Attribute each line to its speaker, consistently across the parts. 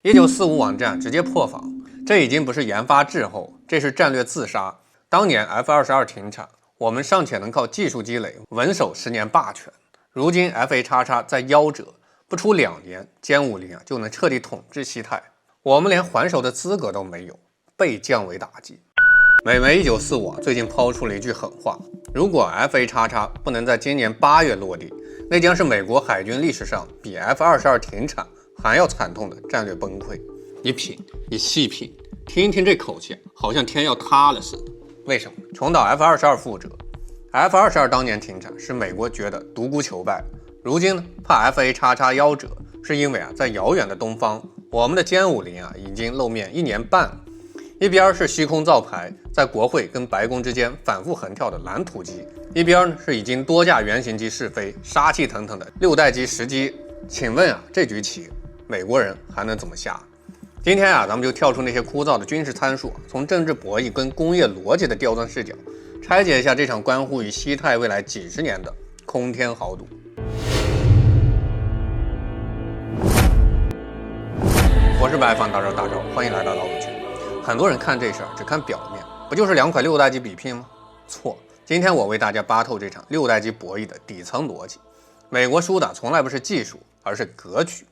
Speaker 1: 1945網站直接破防，這已經不是研發滯後，這是戰略自殺。當年 F-22停產，我們尚且能靠技術積累穩守10年霸權，如今 FA-XX 在夭折，不出2年，殲50就能徹底統治西太，我們連還手的資格都沒有，被降為打擊。美媒1945最近拋出了一句狠話：如果 FA-XX 不能在今年8月落地，那將是美國海軍歷史上比 F-22停產還要慘痛的戰略崩潰。你品，你細品，聽听這口氣，好像天要塌了似的。為什麼？重蹈 F-22覆轍。F-22當年停產是美國覺得獨孤求敗，如今呢，怕 FA-XX 夭折，是因為在遙遠的東方，我們的殲50已經露面1年半了。一邊是虛空造牌，在國會跟白宮之間反覆橫跳的藍圖機，一邊是已經多架原型機試飛、殺氣騰騰的6代機10機。請問這局棋美國人還能怎麼下？今天咱們就跳出那些枯燥的軍事參數，從政治博弈跟工業邏輯的刁鑽視角，拆解一下這場關乎於西太未來幾十年的空天豪賭。我是白饭大招，歡迎來到老五群。很多人看這事只看表面，不就是2塊6代機比拼嗎？錯，今天我為大家扒透這場6代機博弈的底層邏輯。美國輸的從來不是技術，而是格局；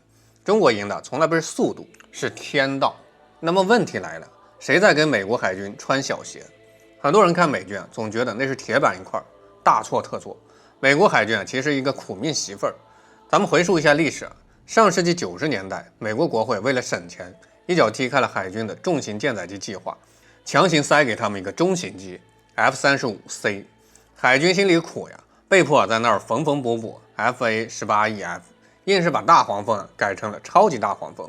Speaker 1: 中國贏的從來不是速度，是天道。那麼問題來了，誰在給美國海軍穿小鞋？很多人看美軍總覺得那是鐵板一塊，大錯特錯。美國海軍其實是一個苦命媳婦兒。咱們回溯一下歷史，上世紀90年代，美國國會為了省錢，一腳踢開了海軍的重型艦載機計劃，強行塞給他們一個中型機 F-35C。海軍心裡苦呀，被迫在那兒縫縫補補 FA-18EF， 硬是把大黃蜂改成了超級大黃蜂。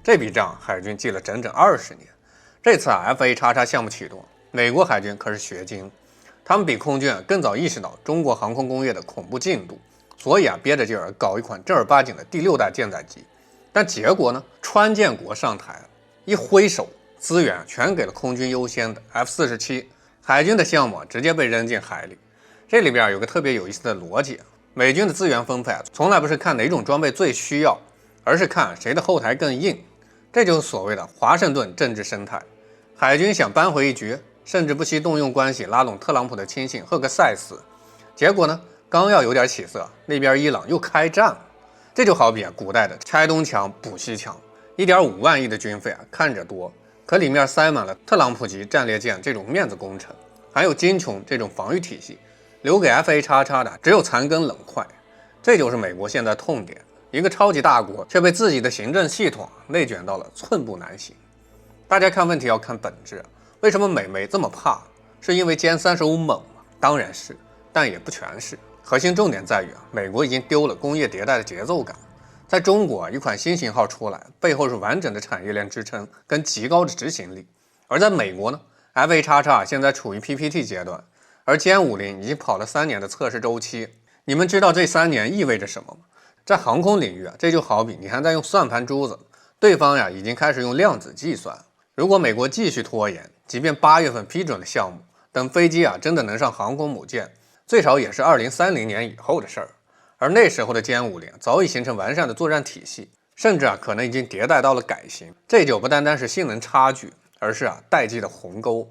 Speaker 1: 這筆賬海軍記了整整20年。這次FA-XX 項目啟動，美國海軍可是學精，他們比空軍更早意識到中國航空工業的恐怖進度，所以憋着劲兒搞一款正兒八經的第6代艦載機。但結果呢？川建國上台，一揮手，資源全給了空軍優先的 F-47， 海軍的項目直接被扔進海裡。這裡邊有個特別有意思的邏輯，美軍的資源分配從來不是看哪種裝備最需要，而是看誰的後台更硬。這就是所謂的華盛頓政治生態。海軍想扳回一局，甚至不惜動用關係拉攏特朗普的親信赫克塞斯。結果呢，剛要有點起色，那邊伊朗又開戰了。這就好比古代的拆東牆補西牆，1.5萬億的軍費看着多，可裡面塞滿了特朗普級戰列艦這種面子工程，還有金瓊這種防禦體系，留給 FA-XX 的只有殘羹冷塊。這就是美國現在痛點，一個超級大國卻被自己的行政系統內捲到了寸步難行。大家看問題要看本質，為什麼美媒這麼怕？是因為殲35猛嗎？當然是，但也不全是。核心重點在於美國已經丟了工業迭代的節奏感。在中國，一款新型號出來，背後是完整的產業鏈支撐跟極高的執行力。而在美國呢 ，FA-XX 現在處於 PPT 階段，而殲50已經跑了3年的測試周期。你們知道這3年意味着什麼嗎？在航空領域這就好比你還在用算盤珠子，對方已經開始用量子計算。如果美國繼續拖延，即便8月份批准了項目，等飛機真的能上航空母艦，最少也是2030年以後的事兒，而那時候的殲50早已形成完善的作戰體系，甚至可能已經迭代到了改型。這就不單單是性能差距，而是代際的鸿溝。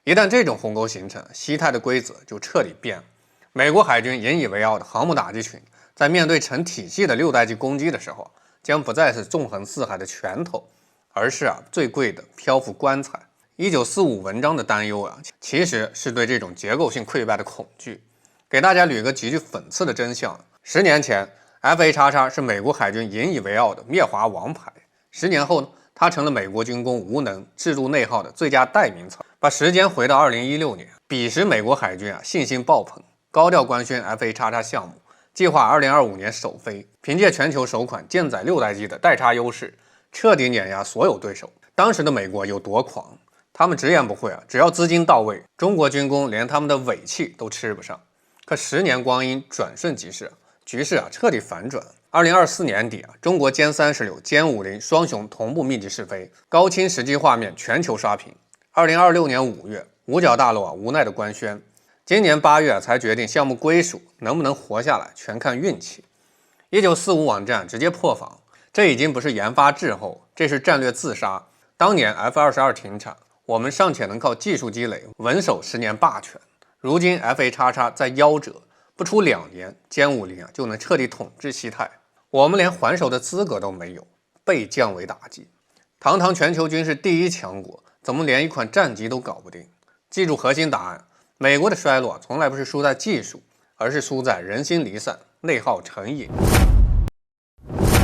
Speaker 1: 一旦這種鸿溝形成，西太的規則就徹底變了。美國海軍引以為傲的航母打擊群，在面對成體系的6代機攻擊的时候，將不再是縱橫四海的拳頭，而是最貴的漂浮棺材。1945文章的擔憂其實是對這種結構性潰敗的恐懼。給大家捋個極具諷刺的真相：10年前 FA-XX 是美國海軍引以為傲的滅華王牌，10年後呢，它成了美國軍工無能、制度內耗的最佳代名詞。把時間回到2016年，彼時美國海軍信心爆棚，高調官宣 FA-XX 項目，計劃2025年首飛，憑借全球首款艦載6代機的代差優勢，徹底碾壓所有對手。當時的美國有多狂？他們直言不諱只要資金到位，中國軍工連他們的尾氣都吃不上。可10年光陰轉瞬即逝，局勢徹底反轉。2024年底中國殲36、殲50雙雄同步密集試飛，高清實機畫面全球刷屏。2026年5月，五角大樓無奈的官宣，今年8月才決定項目歸屬，能不能活下來全看運氣。1945網站直接破防，這已經不是研發滯後，這是戰略自殺。當年 F-22停產，我們尚且能靠技術積累穩守10年霸權，如今 FA-XX 在夭折，不出2年，歼50就能徹底統治西太，我們連還手的資格都沒有，被降維打擊。堂堂全球軍事第1強國，怎麼連一款戰機都搞不定？記住核心答案：美國的衰落從來不是輸在技術，而是輸在人心離散、內耗成癮。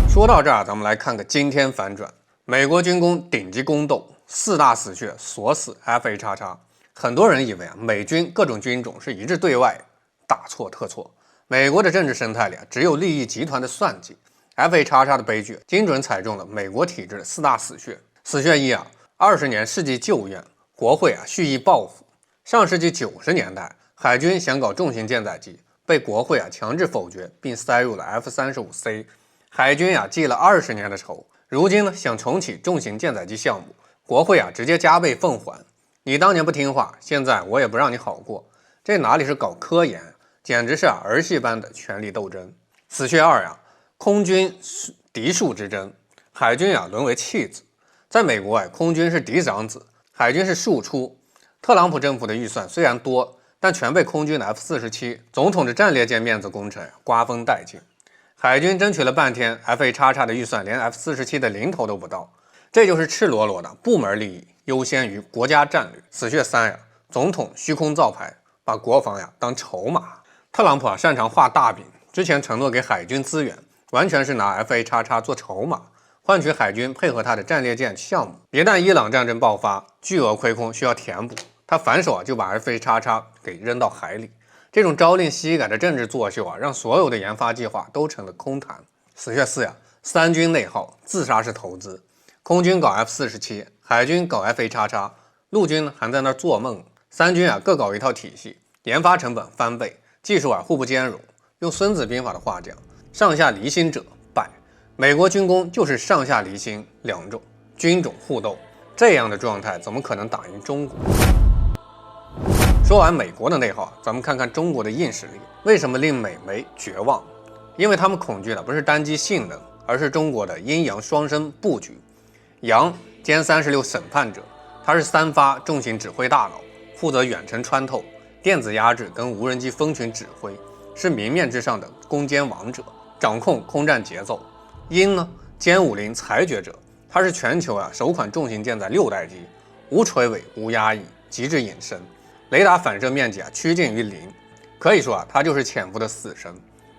Speaker 1: 說到這兒，咱們來看個驚天反轉：美國軍工頂級宮鬥，4大死穴鎖死 FA-XX。很多人以為美軍各種軍種是一致對外，大錯特錯。美國的政治生態裡只有利益集团的算計。FA-XX 的悲劇精準踩中了美國體制的4大死穴。死穴1 20年世紀舊怨，國會蓄意報復。上世紀90年代，海軍想搞重型艦載機，被國會強制否決，並塞入了 F-35C。海軍記了20年的仇，如今想重啟重型艦載機項目，國會直接加倍奉還。你當年不聽話，現在我也不讓你好過。這哪裡是搞科研，簡直是兒戲般的權力鬥爭。死穴2空軍嫡庶之爭，海軍淪為棄子。在美國空軍是嫡長子，海軍是庶出。特朗普政府的預算雖然多，但全被空軍的 F-47總統的戰列艦面子工程瓜分殆盡。海軍爭取了半天 FA-XX 的預算連 F-47的零頭都不到，這就是赤裸裸的部門利益優先於國家戰略。死穴3總統虛空造牌，把國防當籌碼。特朗普擅長畫大餅，之前承諾給海軍資源，完全是拿 FA-XX 做籌碼，換取海軍配合他的戰列艦項目。一旦伊朗戰爭爆發，巨額虧空需要填補，他反手就把 FA-XX 給扔到海裡。這種朝令夕改的政治作秀讓所有的研發計劃都成了空談。死穴4三軍內耗，自殺式投資。空軍搞 F-47，海軍搞 FA-XX， 陸軍還在那做夢。三軍各搞一套體系，研發成本翻倍，技術互不兼容。用孫子兵法的話講，上下離心者敗。美國軍工就是上下離心2種，軍種互鬥，這樣的狀態怎麼可能打贏中國？說完美國的內耗，咱們看看中國的硬實力。為什麼令美媒絕望？因為他們恐懼的不是單機性能，而是中國的陰陽雙生布局。楊兼36審判者，他是3發重型指揮大佬，負責遠程穿透、電子壓制跟无人機蜂群指揮，是明面之上的攻堅王者，掌控空戰節奏。鷹呢，歼50裁決者，它是全球首款重型艦載6代機，無垂尾无壓抑，極致隱身，雷達反射面積趨近於0，可以說它就是潛伏的死神，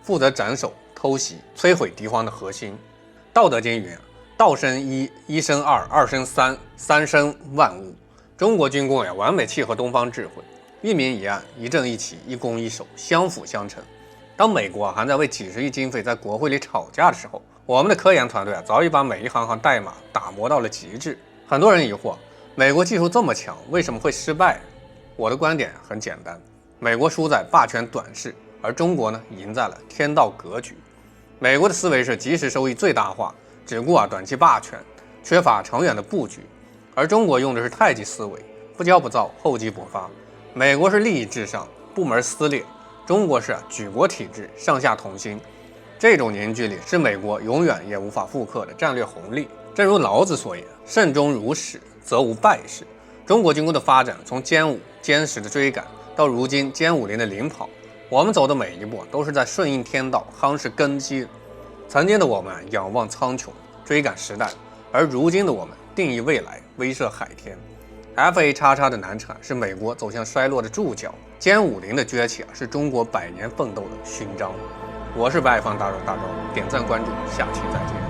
Speaker 1: 負責斬首、偷襲、摧毀敵方的核心。道德經云：道生一，一生二，二生三，三生萬物。中國軍工完美契合東方智慧，一明一暗，一正一奇，一攻一守，相輔相成。當美國還在为几十億經費在國會裡吵架的時候，我們的科研團隊早已把每一行代碼打磨到了極致。很多人疑惑，美國技術這麼強，為什麼會失敗？我的觀點很簡單，美國輸在霸權短視，而中國呢，贏在了天道格局。美國的思維是即時收益最大化，只顧短期霸權，缺乏長遠的布局；而中國用的是太極思維，不驕不躁，厚積薄發。美國是利益至上，部門撕裂；中國是舉國體制，上下同心。這種凝聚力是美國永遠也無法復刻的戰略紅利。正如老子所言：“勝中如始，則無敗事。”中國軍工的發展，從殲5、殲10的追趕，到如今殲50的領跑，我們走的每一步都是在順應天道，夯實根基。曾經的我們仰望蒼穹，追趕時代，而如今的我們定義未來，威懾海天。FA-XX 的難產是美國走向衰落的注腳，殲50的崛起是中國百年奮鬥的勳章。我是白方大招，點讚關注，下期再見。